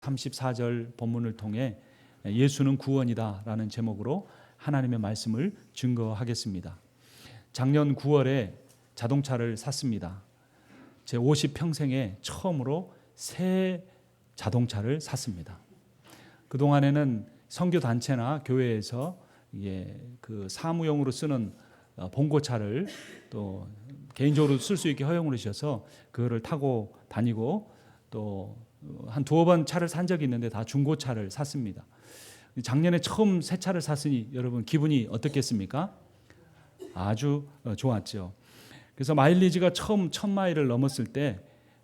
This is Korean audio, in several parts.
34절 본문을 통해 예수는 구원이다 라는 제목으로 하나님의 말씀을 증거하겠습니다. 작년 9월에 자동차를 샀습니다. 제 50평생에 처음으로 새 자동차를 샀습니다. 그동안에는 선교단체나 교회에서 그 사무용으로 쓰는 봉고차를 또 개인적으로 쓸 수 있게 허용을 주셔서 그거를 타고 다니고 또 한 두어 번 차를 산 적이 있는데 다 중고차를 샀습니다. 작년에 처음 새 차를 샀으니 여러분 기분이 어떻겠습니까? 아주 좋았죠. 그래서 마일리지가 처음 1000마일을 넘었을 때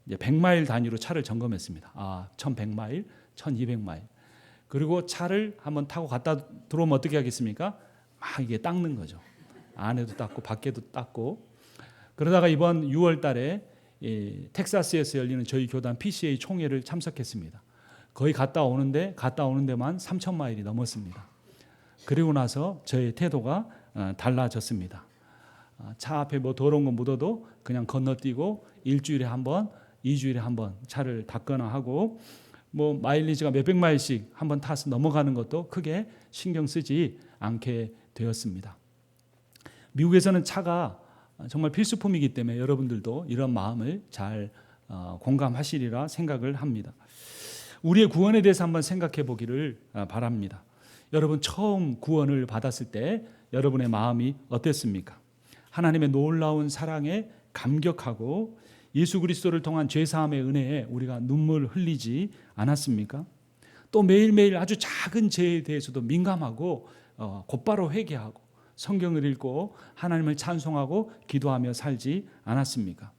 이제 100마일 단위로 차를 점검했습니다. 1100마일, 1200마일. 그리고 차를 한번 타고 갔다 들어오면 어떻게 하겠습니까? 막 이게 닦는 거죠. 안에도 닦고 밖에도 닦고. 그러다가 이번 6월 달에 텍사스에서 열리는 저희 교단 PCA 총회를 참석했습니다. 거의 갔다 오는 데만 3000마일이 넘었습니다. 그리고 나서 저의 태도가 달라졌습니다. 차 앞에 뭐 더러운 거 묻어도 그냥 건너뛰고 일주일에 한 번, 2주일에 한 번 차를 닦거나 하고 뭐 마일리지가 몇백 마일씩 한 번 타서 넘어가는 것도 크게 신경 쓰지 않게 되었습니다. 미국에서는 차가 정말 필수품이기 때문에 여러분들도 이런 마음을 잘 공감하시리라 생각을 합니다. 우리의 구원에 대해서 한번 생각해 보기를 바랍니다. 여러분 처음 구원을 받았을 때 여러분의 마음이 어땠습니까? 하나님의 놀라운 사랑에 감격하고 예수 그리스도를 통한 죄사함의 은혜에 우리가 눈물 흘리지 않았습니까? 또 매일매일 아주 작은 죄에 대해서도 민감하고 곧바로 회개하고 성경을 읽고 하나님을 찬송하고 기도하며 살지 않았습니까?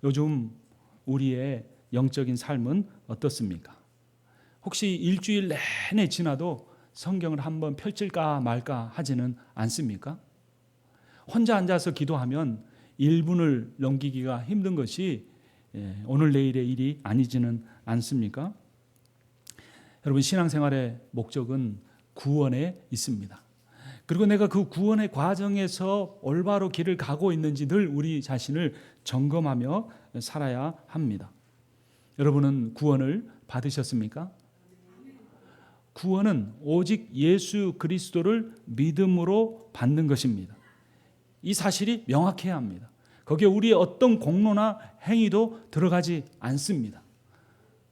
요즘 우리의 영적인 삶은 어떻습니까? 혹시 일주일 내내 지나도 성경을 한번 펼칠까 말까 하지는 않습니까? 혼자 앉아서 기도하면 1분을 넘기기가 힘든 것이 오늘 내일의 일이 아니지는 않습니까? 여러분 신앙생활의 목적은 구원에 있습니다. 그리고 내가 그 구원의 과정에서 올바로 길을 가고 있는지 늘 우리 자신을 점검하며 살아야 합니다. 여러분은 구원을 받으셨습니까? 구원은 오직 예수 그리스도를 믿음으로 받는 것입니다. 이 사실이 명확해야 합니다. 거기에 우리의 어떤 공로나 행위도 들어가지 않습니다.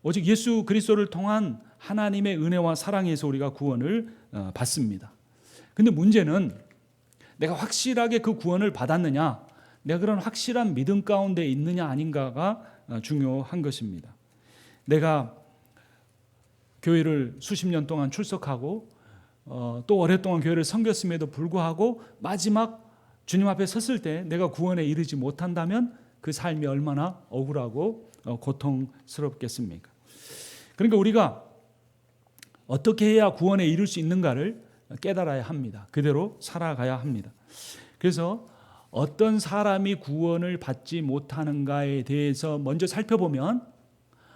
오직 예수 그리스도를 통한 하나님의 은혜와 사랑에서 우리가 구원을 받습니다. 근데 문제는 내가 확실하게 그 구원을 받았느냐, 내가 그런 확실한 믿음 가운데 있느냐 아닌가가 중요한 것입니다. 내가 교회를 수십 년 동안 출석하고 또 오랫동안 교회를 섬겼음에도 불구하고 마지막 주님 앞에 섰을 때 내가 구원에 이르지 못한다면 그 삶이 얼마나 억울하고 고통스럽겠습니까? 그러니까 우리가 어떻게 해야 구원에 이룰 수 있는가를 깨달아야 합니다. 그대로 살아가야 합니다. 그래서 어떤 사람이 구원을 받지 못하는가에 대해서 먼저 살펴보면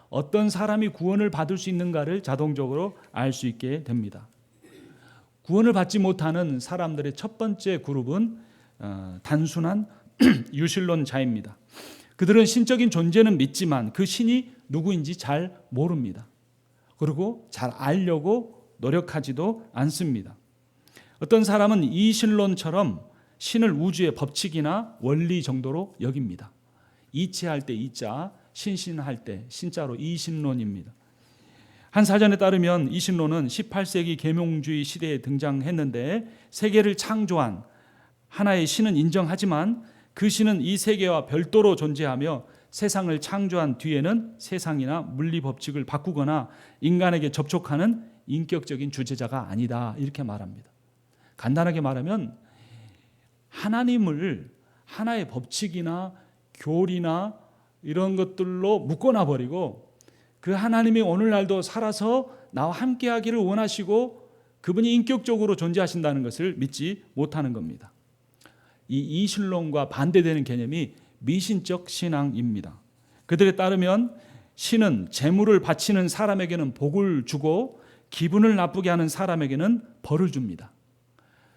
어떤 사람이 구원을 받을 수 있는가를 자동적으로 알 수 있게 됩니다. 구원을 받지 못하는 사람들의 첫 번째 그룹은 단순한 유실론자입니다. 그들은 신적인 존재는 믿지만 그 신이 누구인지 잘 모릅니다. 그리고 잘 알려고 노력하지도 않습니다. 어떤 사람은 이신론처럼 신을 우주의 법칙이나 원리 정도로 여깁니다. 이치할 때 이자, 신신할 때 신자로 이신론입니다. 한 사전에 따르면 이신론은 18세기 계몽주의 시대에 등장했는데 세계를 창조한 하나의 신은 인정하지만 그 신은 이 세계와 별도로 존재하며 세상을 창조한 뒤에는 세상이나 물리 법칙을 바꾸거나 인간에게 접촉하는 인격적인 주체자가 아니다 이렇게 말합니다. 간단하게 말하면 하나님을 하나의 법칙이나 교리나 이런 것들로 묶어놔 버리고 그 하나님이 오늘날도 살아서 나와 함께하기를 원하시고 그분이 인격적으로 존재하신다는 것을 믿지 못하는 겁니다. 이 이신론과 반대되는 개념이 미신적 신앙입니다. 그들에 따르면 신은 재물을 바치는 사람에게는 복을 주고 기분을 나쁘게 하는 사람에게는 벌을 줍니다.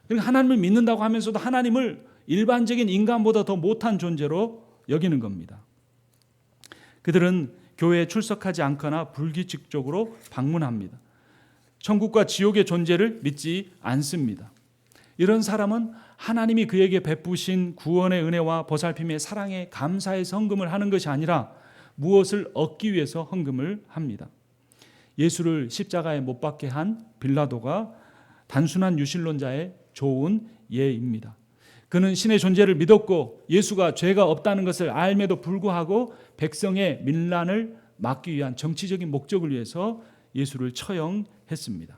그러니까 하나님을 믿는다고 하면서도 하나님을 일반적인 인간보다 더 못한 존재로 여기는 겁니다. 그들은 교회에 출석하지 않거나 불규칙적으로 방문합니다. 천국과 지옥의 존재를 믿지 않습니다. 이런 사람은 하나님이 그에게 베푸신 구원의 은혜와 보살핌의 사랑에 감사해서 헌금을 하는 것이 아니라 무엇을 얻기 위해서 헌금을 합니다. 예수를 십자가에 못 박게 한 빌라도가 단순한 유실론자의 좋은 예입니다. 그는 신의 존재를 믿었고 예수가 죄가 없다는 것을 알매도 불구하고 백성의 밀란을 막기 위한 정치적인 목적을 위해서 예수를 처형했습니다.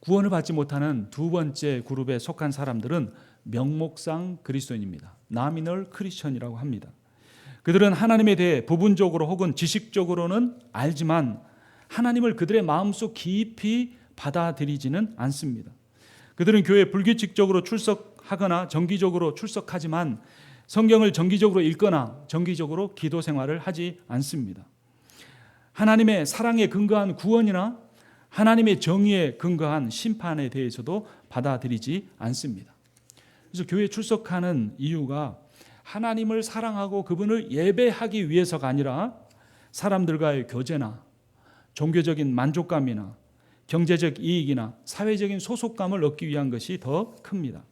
구원을 받지 못하는 두 번째 그룹에 속한 사람들은 명목상 그리스도인입니다. 나미널 크리스천이라고 합니다. 그들은 하나님에 대해 부분적으로 혹은 지식적으로는 알지만 하나님을 그들의 마음속 깊이 받아들이지는 않습니다. 그들은 교회에 불규칙적으로 출석하거나 정기적으로 출석하지만 성경을 정기적으로 읽거나 정기적으로 기도 생활을 하지 않습니다. 하나님의 사랑에 근거한 구원이나 하나님의 정의에 근거한 심판에 대해서도 받아들이지 않습니다. 그래서 교회에 출석하는 이유가 하나님을 사랑하고 그분을 예배하기 위해서가 아니라 사람들과의 교제나 종교적인 만족감이나 경제적 이익이나 사회적인 소속감을 얻기 위한 것이 더 큽니다.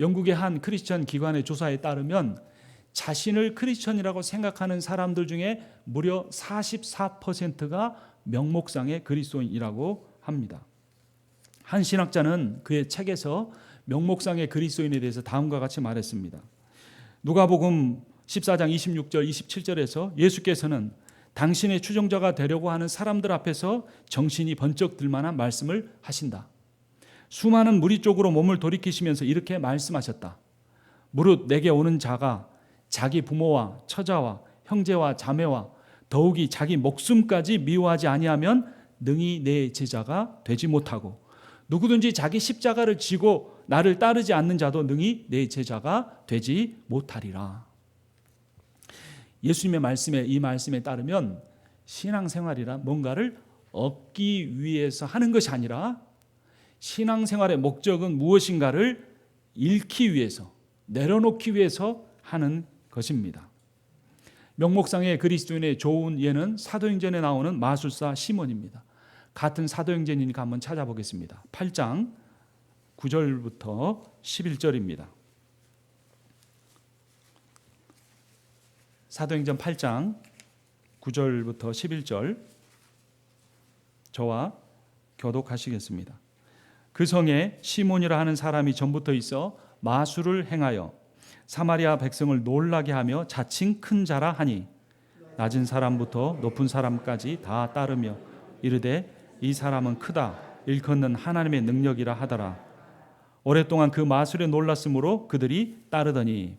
영국의 한 크리스천 기관의 조사에 따르면 자신을 크리스천이라고 생각하는 사람들 중에 무려 44%가 명목상의 그리스도인이라고 합니다. 한 신학자는 그의 책에서 명목상의 그리스도인에 대해서 다음과 같이 말했습니다. 누가복음 14장 26절 27절에서 예수께서는 당신의 추종자가 되려고 하는 사람들 앞에서 정신이 번쩍 들 만한 말씀을 하신다. 수많은 무리 쪽으로 몸을 돌이키시면서 이렇게 말씀하셨다. 무릇 내게 오는 자가 자기 부모와 처자와 형제와 자매와 더욱이 자기 목숨까지 미워하지 아니하면 능히 내 제자가 되지 못하고 누구든지 자기 십자가를 지고 나를 따르지 않는 자도 능히 내 제자가 되지 못하리라. 예수님의 말씀에 이 말씀에 따르면 신앙생활이란 뭔가를 얻기 위해서 하는 것이 아니라 신앙생활의 목적은 무엇인가를 잃기 위해서 내려놓기 위해서 하는 것입니다. 명목상의 그리스도인의 좋은 예는 사도행전에 나오는 마술사 시몬입니다. 같은 사도행전이니까 한번 찾아보겠습니다. 8장 9절부터 11절입니다. 사도행전 8장 9절부터 11절 저와 교독하시겠습니다. 그 성에 시몬이라 하는 사람이 전부터 있어 마술을 행하여 사마리아 백성을 놀라게 하며 자칭 큰 자라 하니 낮은 사람부터 높은 사람까지 다 따르며 이르되 이 사람은 크다 일컫는 하나님의 능력이라 하더라. 오랫동안 그 마술에 놀랐으므로 그들이 따르더니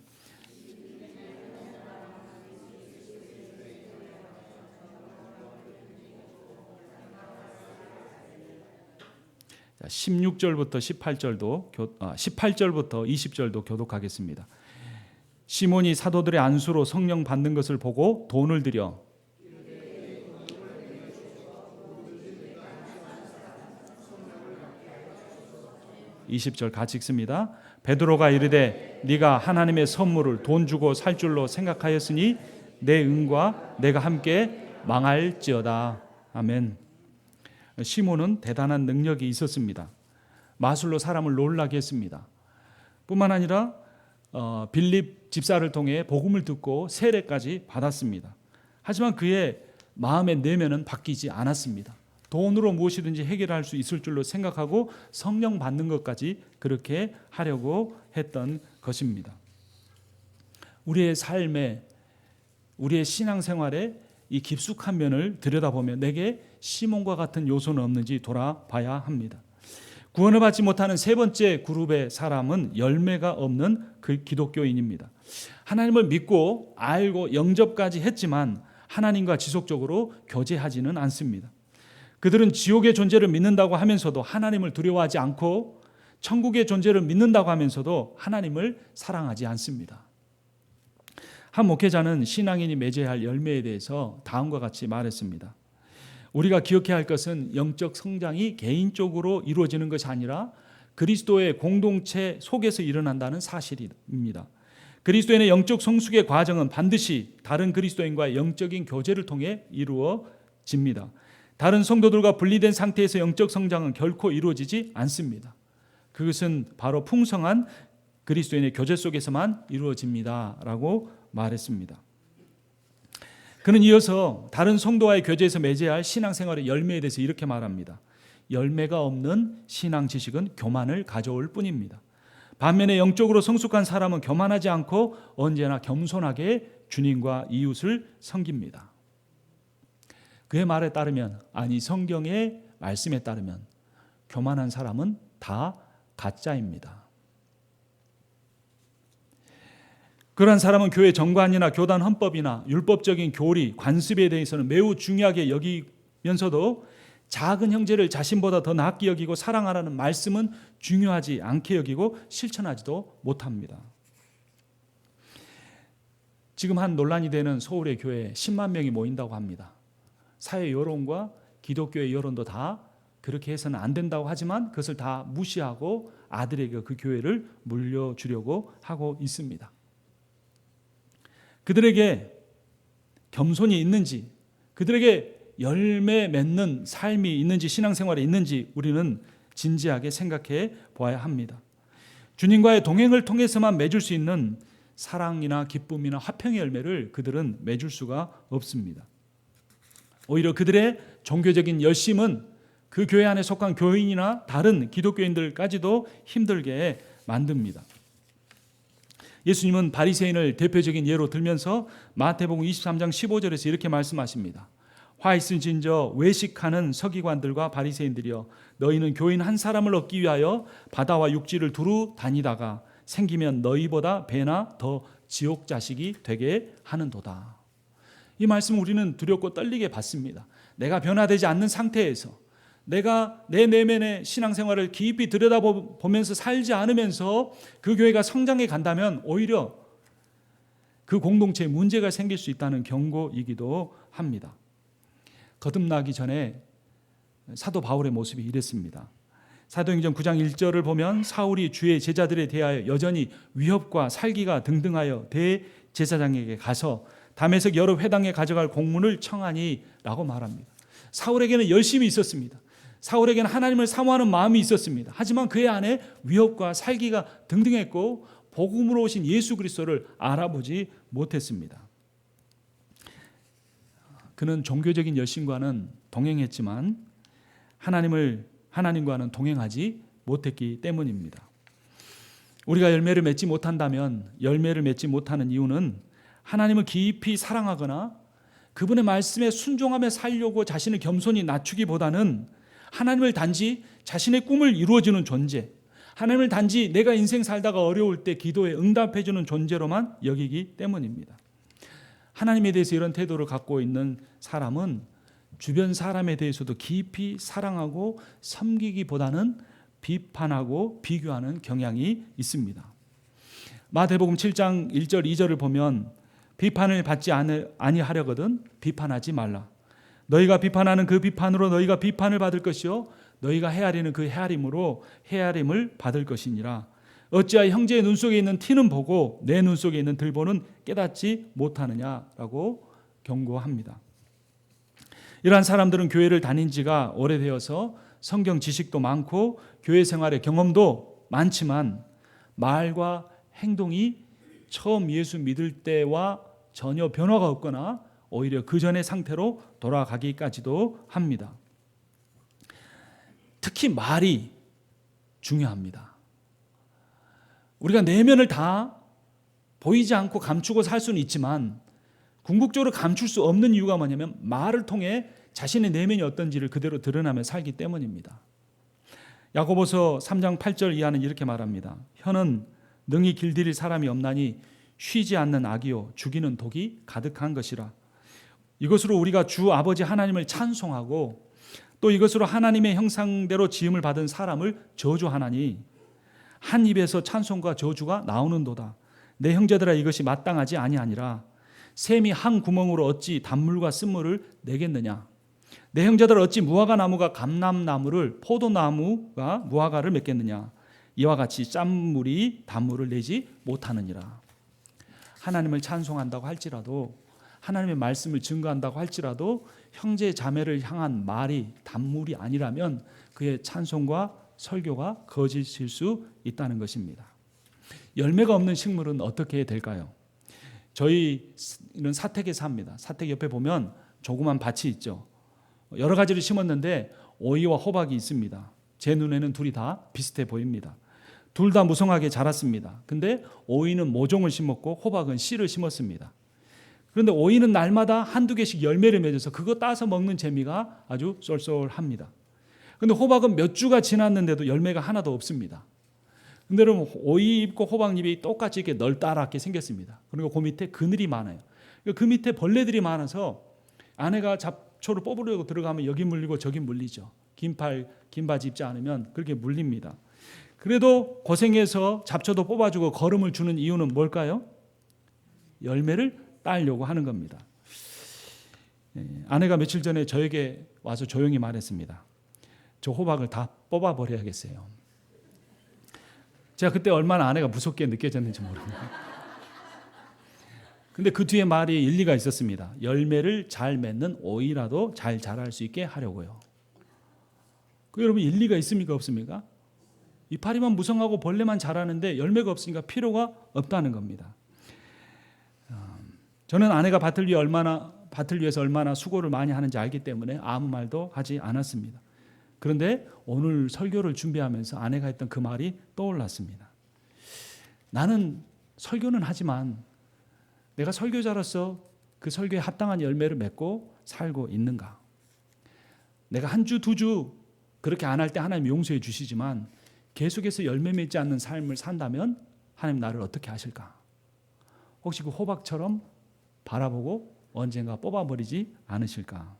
16절부터 18절부터 20절도 교독하겠습니다. 시몬이 사도들의 안수로 성령 받는 것을 보고 돈을 들여 (20절) 같이 읽습니다. 베드로가 이르되 네가 하나님의 선물을 돈 주고 살 줄로 생각하였으니 내 은과 내가 함께 망할지어다. 아멘. 시몬은 대단한 능력이 있었습니다. 마술로 사람을 놀라게 했습니다. 뿐만 아니라 빌립 집사를 통해 복음을 듣고 세례까지 받았습니다. 하지만 그의 마음의 내면은 바뀌지 않았습니다. 돈으로 무엇이든지 해결할 수 있을 줄로 생각하고 성령 받는 것까지 그렇게 하려고 했던 것입니다. 우리의 삶에 우리의 신앙생활에 이 깊숙한 면을 들여다보면 내게 시몬과 같은 요소는 없는지 돌아봐야 합니다. 구원을 받지 못하는 세 번째 그룹의 사람은 열매가 없는 그 기독교인입니다. 하나님을 믿고 알고 영접까지 했지만 하나님과 지속적으로 교제하지는 않습니다. 그들은 지옥의 존재를 믿는다고 하면서도 하나님을 두려워하지 않고 천국의 존재를 믿는다고 하면서도 하나님을 사랑하지 않습니다. 한 목회자는 신앙인이 맺어야 할 열매에 대해서 다음과 같이 말했습니다. 우리가 기억해야 할 것은 영적 성장이 개인적으로 이루어지는 것이 아니라 그리스도의 공동체 속에서 일어난다는 사실입니다. 그리스도인의 영적 성숙의 과정은 반드시 다른 그리스도인과의 영적인 교제를 통해 이루어집니다. 다른 성도들과 분리된 상태에서 영적 성장은 결코 이루어지지 않습니다. 그것은 바로 풍성한 그리스도인의 교제 속에서만 이루어집니다 라고 말했습니다. 그는 이어서 다른 성도와의 교제에서 맺어야 할 신앙생활의 열매에 대해서 이렇게 말합니다. 열매가 없는 신앙 지식은 교만을 가져올 뿐입니다. 반면에 영적으로 성숙한 사람은 교만하지 않고 언제나 겸손하게 주님과 이웃을 섬깁니다. 그의 말에 따르면, 아니 성경의 말씀에 따르면 교만한 사람은 다 가짜입니다. 그러한 사람은 교회 정관이나 교단 헌법이나 율법적인 교리, 관습에 대해서는 매우 중요하게 여기면서도 작은 형제를 자신보다 더 낫게 여기고 사랑하라는 말씀은 중요하지 않게 여기고 실천하지도 못합니다. 지금 한 논란이 되는 서울의 교회에 10만 명이 모인다고 합니다. 사회 여론과 기독교의 여론도 다 그렇게 해서는 안 된다고 하지만 그것을 다 무시하고 아들에게 그 교회를 물려주려고 하고 있습니다. 그들에게 겸손이 있는지, 그들에게 열매 맺는 삶이 있는지, 신앙생활이 있는지 우리는 진지하게 생각해 보아야 합니다. 주님과의 동행을 통해서만 맺을 수 있는 사랑이나 기쁨이나 화평의 열매를 그들은 맺을 수가 없습니다. 오히려 그들의 종교적인 열심은 그 교회 안에 속한 교인이나 다른 기독교인들까지도 힘들게 만듭니다. 예수님은 바리새인을 대표적인 예로 들면서 마태복음 23장 15절에서 이렇게 말씀하십니다. 화 있으신저 외식하는 서기관들과 바리새인들이여, 너희는 교인 한 사람을 얻기 위하여 바다와 육지를 두루 다니다가 생기면 너희보다 배나 더 지옥 자식이 되게 하는도다. 이 말씀을 우리는 두렵고 떨리게 받습니다. 내가 변화되지 않는 상태에서, 내가 내 내면의 신앙생활을 깊이 들여다보면서 살지 않으면서 그 교회가 성장해 간다면 오히려 그 공동체에 문제가 생길 수 있다는 경고이기도 합니다. 거듭나기 전에 사도 바울의 모습이 이랬습니다. 사도행전 9장 1절을 보면 사울이 주의 제자들에 대하여 여전히 위협과 살기가 등등하여 대제사장에게 가서 다메섹 여러 회당에 가져갈 공문을 청하니 라고 말합니다. 사울에게는 열심이 있었습니다. 사울에게는 하나님을 사모하는 마음이 있었습니다. 하지만 그의 안에 위협과 살기가 등등했고 복음으로 오신 예수 그리스도를 알아보지 못했습니다. 그는 종교적인 열심과는 동행했지만 하나님과는 동행하지 못했기 때문입니다. 우리가 열매를 맺지 못한다면, 열매를 맺지 못하는 이유는 하나님을 깊이 사랑하거나 그분의 말씀에 순종하며 살려고 자신을 겸손히 낮추기보다는 하나님을 단지 자신의 꿈을 이루어주는 존재, 하나님을 단지 내가 인생 살다가 어려울 때 기도에 응답해주는 존재로만 여기기 때문입니다. 하나님에 대해서 이런 태도를 갖고 있는 사람은 주변 사람에 대해서도 깊이 사랑하고 섬기기보다는 비판하고 비교하는 경향이 있습니다. 마태복음 7장 1절 2절을 보면 비판을 받지 아니하려거든 비판하지 말라. 너희가 비판하는 그 비판으로 너희가 비판을 받을 것이요 너희가 헤아리는 그 헤아림으로 헤아림을 받을 것이니라. 어찌하여 형제의 눈 속에 있는 티는 보고 내 눈 속에 있는 들보는 깨닫지 못하느냐라고 경고합니다. 이러한 사람들은 교회를 다닌 지가 오래되어서 성경 지식도 많고 교회 생활의 경험도 많지만 말과 행동이 처음 예수 믿을 때와 전혀 변화가 없거나 오히려 그 전의 상태로 돌아가기까지도 합니다. 특히 말이 중요합니다. 우리가 내면을 다 보이지 않고 감추고 살 수는 있지만 궁극적으로 감출 수 없는 이유가 뭐냐면 말을 통해 자신의 내면이 어떤지를 그대로 드러나며 살기 때문입니다. 야고보서 3장 8절 이하는 이렇게 말합니다. 혀는 능히 길들일 사람이 없나니 쉬지 않는 악이요 죽이는 독이 가득한 것이라. 이것으로 우리가 주 아버지 하나님을 찬송하고 또 이것으로 하나님의 형상대로 지음을 받은 사람을 저주하나니 한 입에서 찬송과 저주가 나오는도다. 내 형제들아 이것이 마땅하지 아니하니라. 샘이 한 구멍으로 어찌 단물과 쓴물을 내겠느냐. 내 형제들 어찌 무화과 나무가 감람나무를 포도나무가 무화과를 맺겠느냐. 이와 같이 짠물이 단물을 내지 못하느니라. 하나님을 찬송한다고 할지라도, 하나님의 말씀을 증거한다고 할지라도 형제 자매를 향한 말이 단물이 아니라면 그의 찬송과 설교가 거짓일 수 있다는 것입니다. 열매가 없는 식물은 어떻게 될까요? 저희는 사택에 삽니다. 사택 옆에 보면 조그만 밭이 있죠. 여러 가지를 심었는데 오이와 호박이 있습니다. 제 눈에는 둘이 다 비슷해 보입니다. 둘 다 무성하게 자랐습니다. 근데 오이는 모종을 심었고 호박은 씨를 심었습니다. 그런데 오이는 날마다 한두 개씩 열매를 맺어서 그거 따서 먹는 재미가 아주 쏠쏠합니다. 그런데 호박은 몇 주가 지났는데도 열매가 하나도 없습니다. 근데 여러분, 오이잎과 호박잎이 똑같이 이렇게 널따랗게 생겼습니다. 그리고 그 밑에 그늘이 많아요. 그 밑에 벌레들이 많아서 아내가 잡초를 뽑으려고 들어가면 여기 물리고 저기 물리죠. 긴 바지 입지 않으면 그렇게 물립니다. 그래도 고생해서 잡초도 뽑아주고 거름을 주는 이유는 뭘까요? 열매를 따려고 하는 겁니다. 아내가 며칠 전에 저에게 와서 조용히 말했습니다. 저 호박을 다 뽑아버려야겠어요. 제가 그때 얼마나 아내가 무섭게 느껴졌는지 모릅니다. 근데 그 뒤에 말이 일리가 있었습니다. 열매를 잘 맺는 오이라도 잘 자랄 수 있게 하려고요. 그 여러분, 일리가 있습니까, 없습니까? 이파리만 무성하고 벌레만 자라는데 열매가 없으니까 필요가 없다는 겁니다. 저는 아내가 밭을 위해서 얼마나 수고를 많이 하는지 알기 때문에 아무 말도 하지 않았습니다. 그런데 오늘 설교를 준비하면서 아내가 했던 그 말이 떠올랐습니다. 나는 설교는 하지만 내가 설교자로서 그 설교에 합당한 열매를 맺고 살고 있는가? 내가 한 주, 두 주 그렇게 안 할 때 하나님 용서해 주시지만 계속해서 열매 맺지 않는 삶을 산다면 하나님 나를 어떻게 하실까? 혹시 그 호박처럼 바라보고 언젠가 뽑아버리지 않으실까?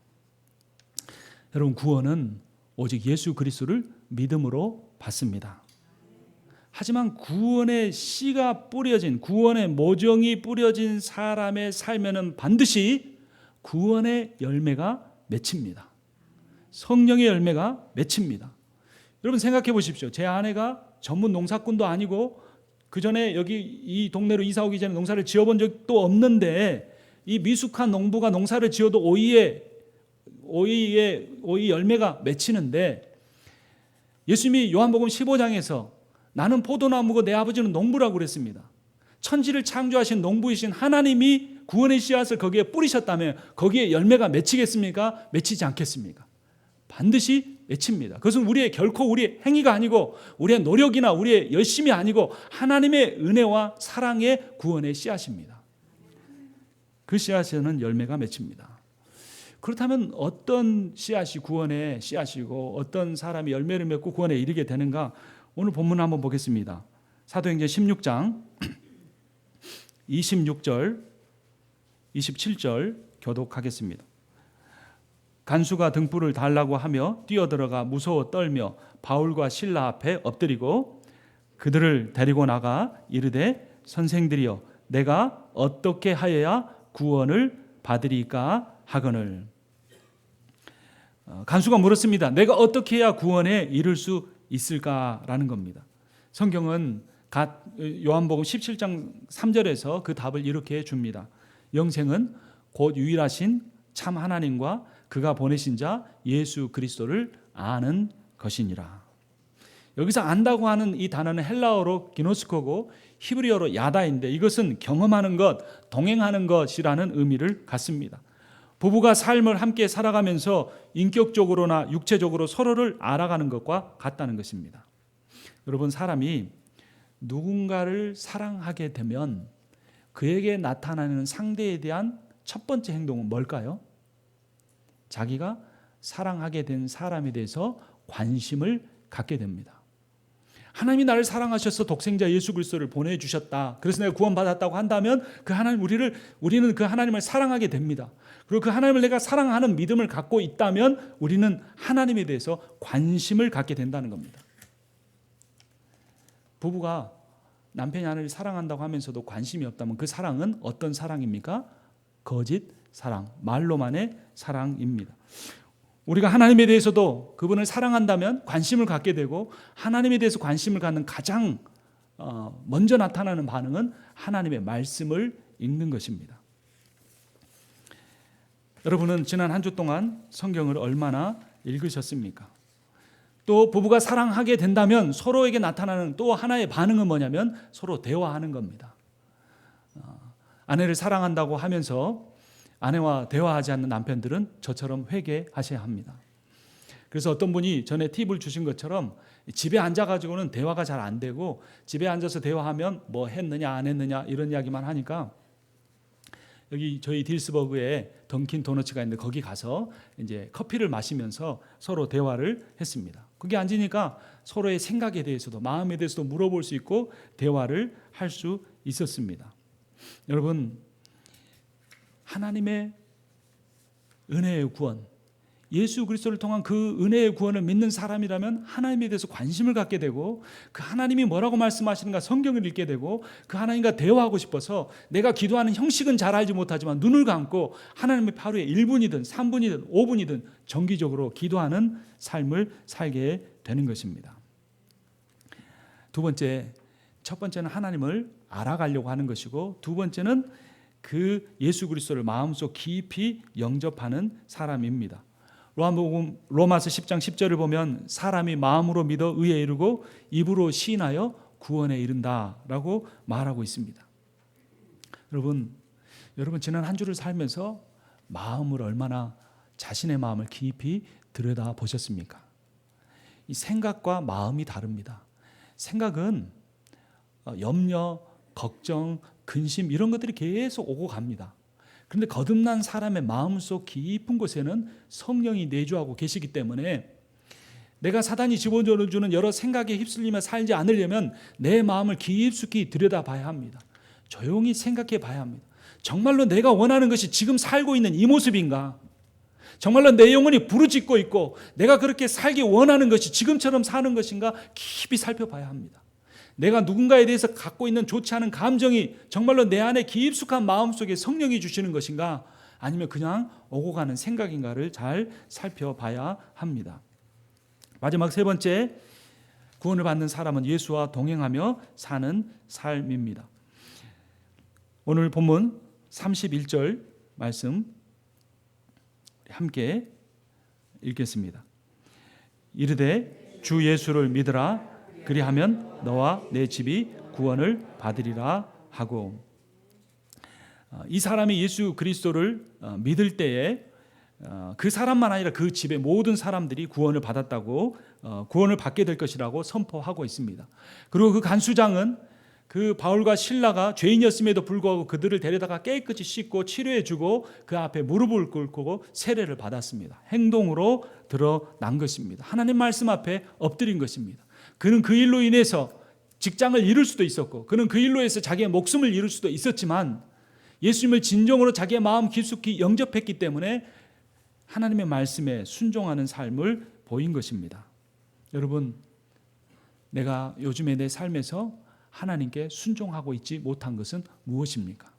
여러분, 구원은 오직 예수 그리스도를 믿음으로 받습니다. 하지만 구원의 씨가 뿌려진, 구원의 모종이 뿌려진 사람의 삶에는 반드시 구원의 열매가 맺힙니다. 성령의 열매가 맺힙니다. 여러분 생각해 보십시오. 제 아내가 전문 농사꾼도 아니고 그 전에 여기 이 동네로 이사 오기 전에 농사를 지어본 적도 없는데 이 미숙한 농부가 농사를 지어도 오이 열매가 맺히는데, 예수님이 요한복음 15장에서 나는 포도나무고 내 아버지는 농부라고 그랬습니다. 천지를 창조하신 농부이신 하나님이 구원의 씨앗을 거기에 뿌리셨다면 거기에 열매가 맺히겠습니까? 맺히지 않겠습니까? 반드시 맺힙니다. 그것은 결코 우리의 행위가 아니고 우리의 노력이나 우리의 열심이 아니고 하나님의 은혜와 사랑의 구원의 씨앗입니다. 그 씨앗에는 열매가 맺힙니다. 그렇다면 어떤 씨앗이 구원의 씨앗이고 어떤 사람이 열매를 맺고 구원에 이르게 되는가? 오늘 본문 한번 보겠습니다. 사도행전 16장 26절 27절 교독하겠습니다. 간수가 등불을 달라고 하며 뛰어들어가 무서워 떨며 바울과 실라 앞에 엎드리고 그들을 데리고 나가 이르되 선생들이여 내가 어떻게 하여야 구원을 받으리까 하거늘. 간수가 물었습니다. 내가 어떻게 해야 구원에 이를 수 있을까라는 겁니다. 성경은 요한복음 17장 3절에서 그 답을 이렇게 줍니다. 영생은 곧 유일하신 참 하나님과 그가 보내신 자 예수 그리스도를 아는 것이니라. 여기서 안다고 하는 이 단어는 헬라어로 기노스코고 히브리어로 야다인데 이것은 경험하는 것, 동행하는 것이라는 의미를 갖습니다. 부부가 삶을 함께 살아가면서 인격적으로나 육체적으로 서로를 알아가는 것과 같다는 것입니다. 여러분, 사람이 누군가를 사랑하게 되면 그에게 나타나는 상대에 대한 첫 번째 행동은 뭘까요? 자기가 사랑하게 된 사람에 대해서 관심을 갖게 됩니다. 하나님이 나를 사랑하셔서 독생자 예수 그리스도를 보내주셨다. 그래서 내가 구원받았다고 한다면 우리는 그 하나님을 사랑하게 됩니다. 그리고 그 하나님을 내가 사랑하는 믿음을 갖고 있다면 우리는 하나님에 대해서 관심을 갖게 된다는 겁니다. 부부가 남편이 아내를 사랑한다고 하면서도 관심이 없다면 그 사랑은 어떤 사랑입니까? 거짓 사랑, 말로만의 사랑입니다. 우리가 하나님에 대해서도 그분을 사랑한다면 관심을 갖게 되고 하나님에 대해서 관심을 갖는 가장 먼저 나타나는 반응은 하나님의 말씀을 읽는 것입니다. 여러분은 지난 한 주 동안 성경을 얼마나 읽으셨습니까? 또 부부가 사랑하게 된다면 서로에게 나타나는 또 하나의 반응은 뭐냐면 서로 대화하는 겁니다. 아내를 사랑한다고 하면서 아내와 대화하지 않는 남편들은 저처럼 회개하셔야 합니다. 그래서 어떤 분이 전에 팁을 주신 것처럼 집에 앉아가지고는 대화가 잘 안 되고 집에 앉아서 대화하면 뭐 했느냐 안 했느냐 이런 이야기만 하니까 여기 저희 딜스버그에 던킨 도너츠가 있는데 거기 가서 이제 커피를 마시면서 서로 대화를 했습니다. 거기 앉으니까 서로의 생각에 대해서도 마음에 대해서도 물어볼 수 있고 대화를 할 수 있었습니다. 여러분, 하나님의 은혜의 구원, 예수 그리스도를 통한 그 은혜의 구원을 믿는 사람이라면 하나님에 대해서 관심을 갖게 되고 그 하나님이 뭐라고 말씀하시는가 성경을 읽게 되고 그 하나님과 대화하고 싶어서 내가 기도하는 형식은 잘 알지 못하지만 눈을 감고 하나님의 하루에 1분이든 3분이든 5분이든 정기적으로 기도하는 삶을 살게 되는 것입니다. 두 번째, 첫 번째는 하나님을 알아가려고 하는 것이고 두 번째는 그 예수 그리스도를 마음속 깊이 영접하는 사람입니다. 로마서 10장 10절을 보면 사람이 마음으로 믿어 의에 이르고 입으로 시인하여 구원에 이른다라고 말하고 있습니다. 여러분 지난 한 주를 살면서 마음을 얼마나 자신의 마음을 깊이 들여다 보셨습니까? 이 생각과 마음이 다릅니다. 생각은 염려, 걱정, 근심 이런 것들이 계속 오고 갑니다. 그런데 거듭난 사람의 마음속 깊은 곳에는 성령이 내주하고 계시기 때문에 내가 사단이 집어넣어주는 여러 생각에 휩쓸리며 살지 않으려면 내 마음을 깊숙이 들여다봐야 합니다. 조용히 생각해 봐야 합니다. 정말로 내가 원하는 것이 지금 살고 있는 이 모습인가? 정말로 내 영혼이 부르짖고 있고 내가 그렇게 살기 원하는 것이 지금처럼 사는 것인가? 깊이 살펴봐야 합니다. 내가 누군가에 대해서 갖고 있는 좋지 않은 감정이 정말로 내 안에 깊숙한 마음속에 성령이 주시는 것인가 아니면 그냥 오고 가는 생각인가를 잘 살펴봐야 합니다. 마지막 세 번째, 구원을 받는 사람은 예수와 동행하며 사는 삶입니다. 오늘 본문 31절 말씀 함께 읽겠습니다. 이르되 주 예수를 믿으라 그리하면 너와 내 집이 구원을 받으리라 하고, 이 사람이 예수 그리스도를 믿을 때에 그 사람만 아니라 그 집의 모든 사람들이 구원을 받았다고 구원을 받게 될 것이라고 선포하고 있습니다. 그리고 그 간수장은 그 바울과 실라가 죄인이었음에도 불구하고 그들을 데려다가 깨끗이 씻고 치료해주고 그 앞에 무릎을 꿇고 세례를 받았습니다. 행동으로 드러난 것입니다. 하나님 말씀 앞에 엎드린 것입니다. 그는 그 일로 인해서 직장을 잃을 수도 있었고 그는 그 일로 해서 자기의 목숨을 잃을 수도 있었지만 예수님을 진정으로 자기의 마음 깊숙이 영접했기 때문에 하나님의 말씀에 순종하는 삶을 보인 것입니다. 여러분, 내가 요즘에 내 삶에서 하나님께 순종하고 있지 못한 것은 무엇입니까?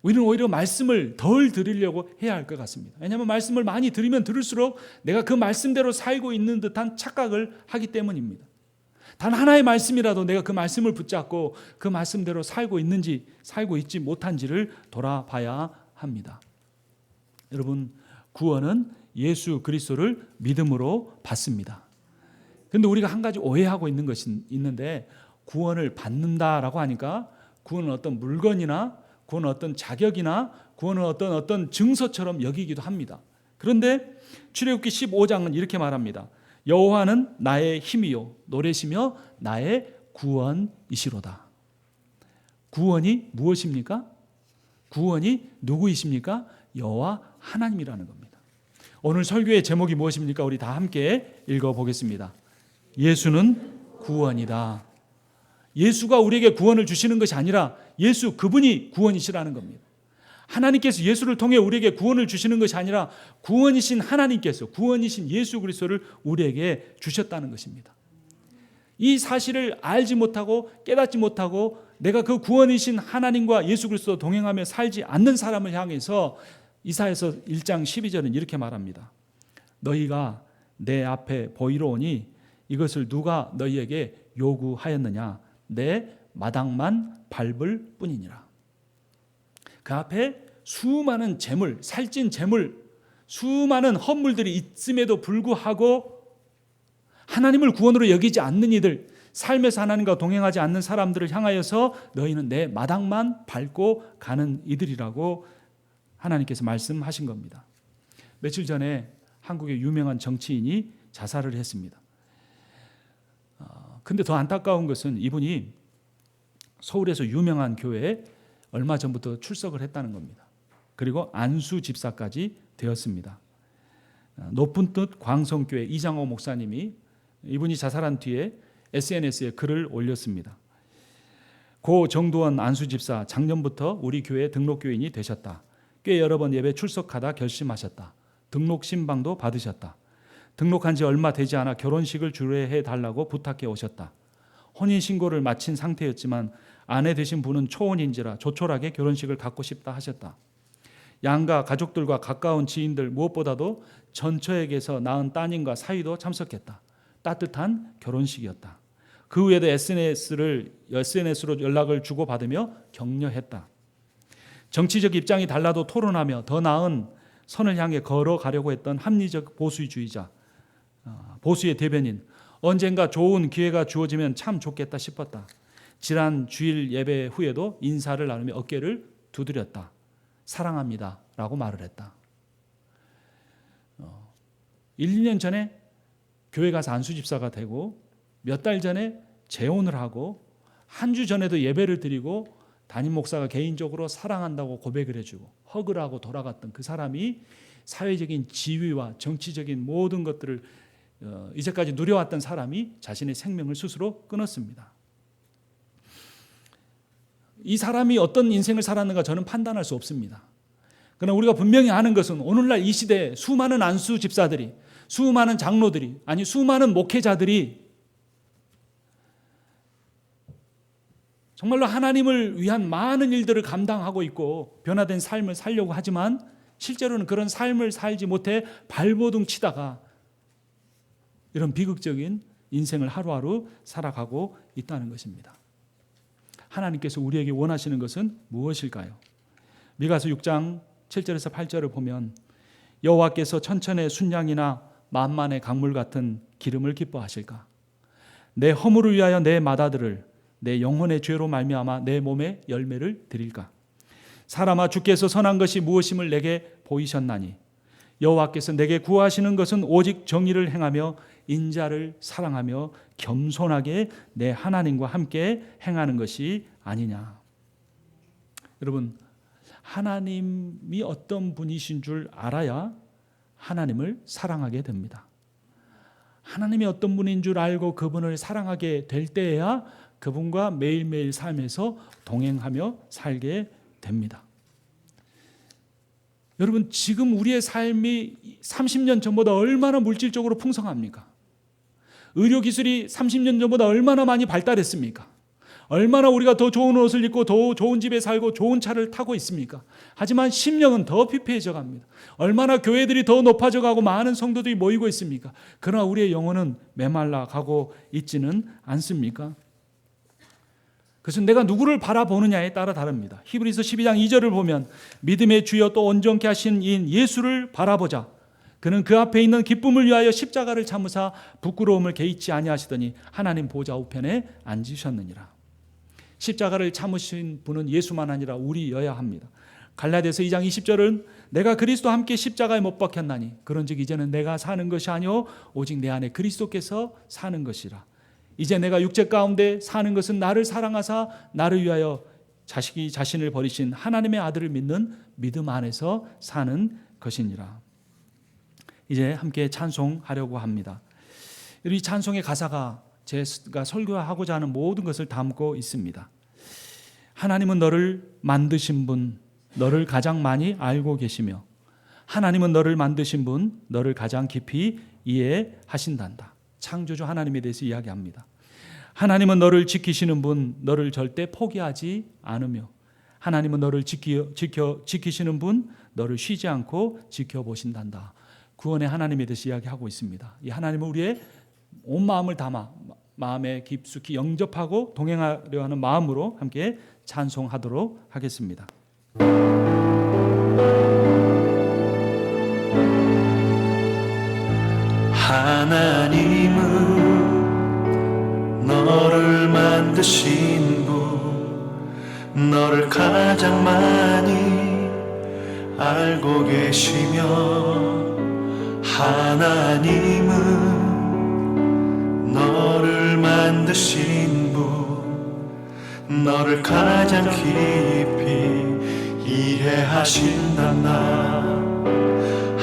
우리는 오히려 말씀을 덜 들으려고 해야 할 것 같습니다. 왜냐하면 말씀을 많이 들으면 들을수록 내가 그 말씀대로 살고 있는 듯한 착각을 하기 때문입니다. 단 하나의 말씀이라도 내가 그 말씀을 붙잡고 그 말씀대로 살고 있는지 살고 있지 못한지를 돌아봐야 합니다. 여러분, 구원은 예수 그리스도를 믿음으로 받습니다. 그런데 우리가 한 가지 오해하고 있는 것이 있는데, 구원을 받는다라고 하니까 구원은 어떤 물건이나 구원은 어떤 자격이나 구원은 어떤 증서처럼 여기기도 합니다. 그런데 출애굽기 15장은 이렇게 말합니다. 여호와는 나의 힘이요 노래시며 나의 구원이시로다. 구원이 무엇입니까? 구원이 누구이십니까? 여호와 하나님이라는 겁니다. 오늘 설교의 제목이 무엇입니까? 우리 다 함께 읽어보겠습니다. 예수는 구원이다. 예수가 우리에게 구원을 주시는 것이 아니라 예수 그분이 구원이시라는 겁니다. 하나님께서 예수를 통해 우리에게 구원을 주시는 것이 아니라 구원이신 하나님께서 구원이신 예수 그리스도를 우리에게 주셨다는 것입니다. 이 사실을 알지 못하고 깨닫지 못하고 내가 그 구원이신 하나님과 예수 그리스도 동행하며 살지 않는 사람을 향해서 이사야서 1장 12절은 이렇게 말합니다. 너희가 내 앞에 보이러 오니 이것을 누가 너희에게 요구하였느냐? 내 마당만 밟을 뿐이니라. 그 앞에 수많은 재물, 살찐 재물, 수많은 헛물들이 있음에도 불구하고 하나님을 구원으로 여기지 않는 이들, 삶에서 하나님과 동행하지 않는 사람들을 향하여서 너희는 내 마당만 밟고 가는 이들이라고 하나님께서 말씀하신 겁니다. 며칠 전에 한국의 유명한 정치인이 자살을 했습니다. 근데 더 안타까운 것은 이분이 서울에서 유명한 교회에 얼마 전부터 출석을 했다는 겁니다. 그리고 안수 집사까지 되었습니다. 높은 뜻 광성교회 이장호 목사님이 이분이 자살한 뒤에 SNS에 글을 올렸습니다. 고 정두원 안수 집사 작년부터 우리 교회 등록교인이 되셨다. 꽤 여러 번 예배 출석하다 결심하셨다. 등록 신방도 받으셨다. 등록한 지 얼마 되지 않아 결혼식을 주례해 달라고 부탁해 오셨다. 혼인신고를 마친 상태였지만 아내 되신 분은 초혼인지라 조촐하게 결혼식을 갖고 싶다 하셨다. 양가 가족들과 가까운 지인들 무엇보다도 전처에게서 낳은 따님과 사위도 참석했다. 따뜻한 결혼식이었다. 그 후에도 SNS로 연락을 주고받으며 격려했다. 정치적 입장이 달라도 토론하며 더 나은 선을 향해 걸어가려고 했던 합리적 보수주의자, 보수의 대변인, 언젠가 좋은 기회가 주어지면 참 좋겠다 싶었다. 지난 주일 예배 후에도 인사를 나누며 어깨를 두드렸다. 사랑합니다 라고 말을 했다. 1, 2년 전에 교회 가서 안수집사가 되고 몇 달 전에 재혼을 하고 한 주 전에도 예배를 드리고 담임 목사가 개인적으로 사랑한다고 고백을 해주고 허그를 하고 돌아갔던 그 사람이 사회적인 지위와 정치적인 모든 것들을 이제까지 누려왔던 사람이 자신의 생명을 스스로 끊었습니다. 이 사람이 어떤 인생을 살았는가 저는 판단할 수 없습니다. 그러나 우리가 분명히 아는 것은 오늘날 이 시대에 수많은 안수 집사들이, 수많은 장로들이, 아니 수많은 목회자들이 정말로 하나님을 위한 많은 일들을 감당하고 있고 변화된 삶을 살려고 하지만 실제로는 그런 삶을 살지 못해 발버둥 치다가 이런 비극적인 인생을 하루하루 살아가고 있다는 것입니다. 하나님께서 우리에게 원하시는 것은 무엇일까요? 미가서 6장 7절에서 8절을 보면 여호와께서 천천의 순양이나 만만의 강물 같은 기름을 기뻐하실까? 내 허물을 위하여 내 마다들을 내 영혼의 죄로 말미암아 내 몸에 열매를 드릴까? 사람아 주께서 선한 것이 무엇임을 내게 보이셨나니 여호와께서 내게 구하시는 것은 오직 정의를 행하며 인자를 사랑하며 겸손하게 내 하나님과 함께 행하는 것이 아니냐. 여러분, 하나님이 어떤 분이신 줄 알아야 하나님을 사랑하게 됩니다. 하나님이 어떤 분인 줄 알고 그분을 사랑하게 될 때에야 그분과 매일매일 삶에서 동행하며 살게 됩니다. 여러분, 지금 우리의 삶이 30년 전보다 얼마나 물질적으로 풍성합니까? 의료기술이 30년 전보다 얼마나 많이 발달했습니까? 얼마나 우리가 더 좋은 옷을 입고 더 좋은 집에 살고 좋은 차를 타고 있습니까? 하지만 심령은 더 피폐해져 갑니다. 얼마나 교회들이 더 높아져 가고 많은 성도들이 모이고 있습니까? 그러나 우리의 영혼은 메말라 가고 있지는 않습니까? 그것은 내가 누구를 바라보느냐에 따라 다릅니다. 히브리서 12장 2절을 보면 믿음의 주여 또 온전케 하신 이인 예수를 바라보자. 그는 그 앞에 있는 기쁨을 위하여 십자가를 참으사 부끄러움을 개의치 아니하시더니 하나님 보좌 우편에 앉으셨느니라. 십자가를 참으신 분은 예수만 아니라 우리여야 합니다. 갈라디아서 2장 20절은 내가 그리스도와 함께 십자가에 못 박혔나니 그런즉 이제는 내가 사는 것이 아니요 오직 내 안에 그리스도께서 사는 것이라. 이제 내가 육체 가운데 사는 것은 나를 사랑하사 나를 위하여 자신을 버리신 하나님의 아들을 믿는 믿음 안에서 사는 것이니라. 이제 함께 찬송하려고 합니다. 이 찬송의 가사가 제가 설교하고자 하는 모든 것을 담고 있습니다. 하나님은 너를 만드신 분, 너를 가장 많이 알고 계시며 하나님은 너를 만드신 분, 너를 가장 깊이 이해하신단다. 창조주 하나님에 대해서 이야기합니다. 하나님은 너를 지키시는 분, 너를 절대 포기하지 않으며 하나님은 너를 지키시는 분, 너를 쉬지 않고 지켜보신단다. 구원의 하나님에 대해서 이야기하고 있습니다. 이 하나님은 우리의 온 마음을 담아 마음에 깊숙이 영접하고 동행하려 하는 마음으로 함께 찬송하도록 하겠습니다. 하나님은 너를 만드신 분, 너를 가장 많이 알고 계시며, 하나님은 너를 만드신 분, 너를 가장 깊이 이해하신단다.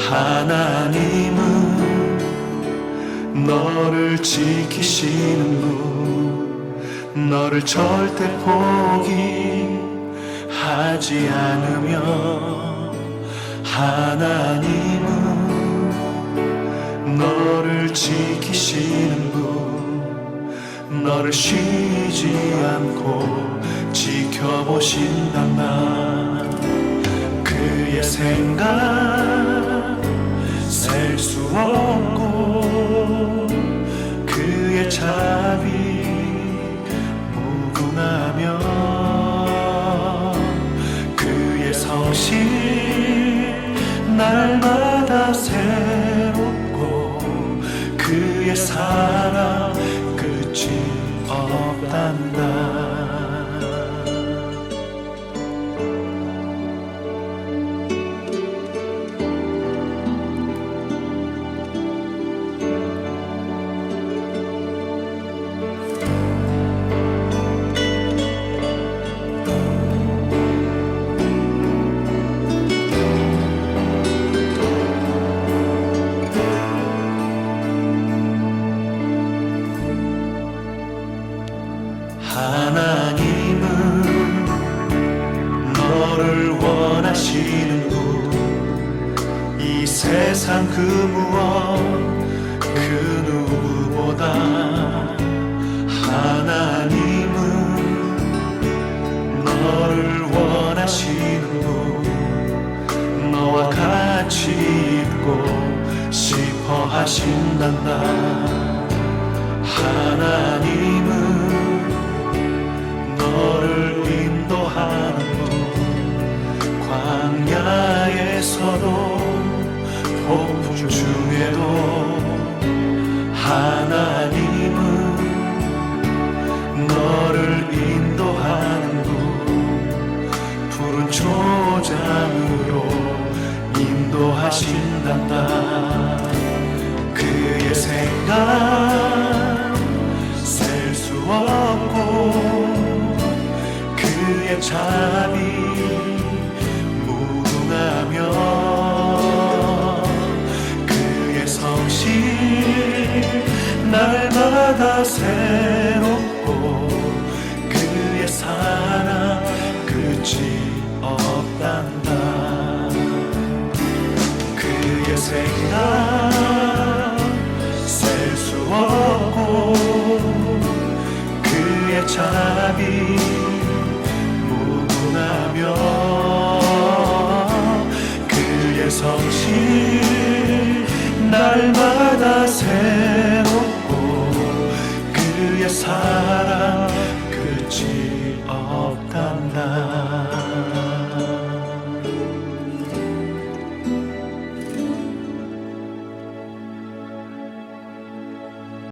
하나님은 너를 지키시는 분, 너를 절대 포기하지 않으며, 하나님은 너를 지키시는 분, 너를 쉬지 않고 지켜보신단다. 그의 생각 셀 수 없고, 그의 자비 무궁하며, 그의 성실 날마다 새롭고, 그의 사랑 끝이 없단다. 하나님은 너를 원하시는 분, 이 세상 그 무엇 그 누구보다 하나님은 너를 원하시는 분, 너와 같이 있고 싶어 하신단다. 하나님은 너를 인도하는 분, 광야에서도 폭풍 중에도 하나님은 너를 인도하는 분, 푸른 초장으로 인도하신단다. 그의 생각 셀 수 없고, 그의 자비 무궁하며, 그의 성실 날마다 새롭고, 그의 사랑 끝이 없단다. 그의 생각 셀 수 없고, 그의 자비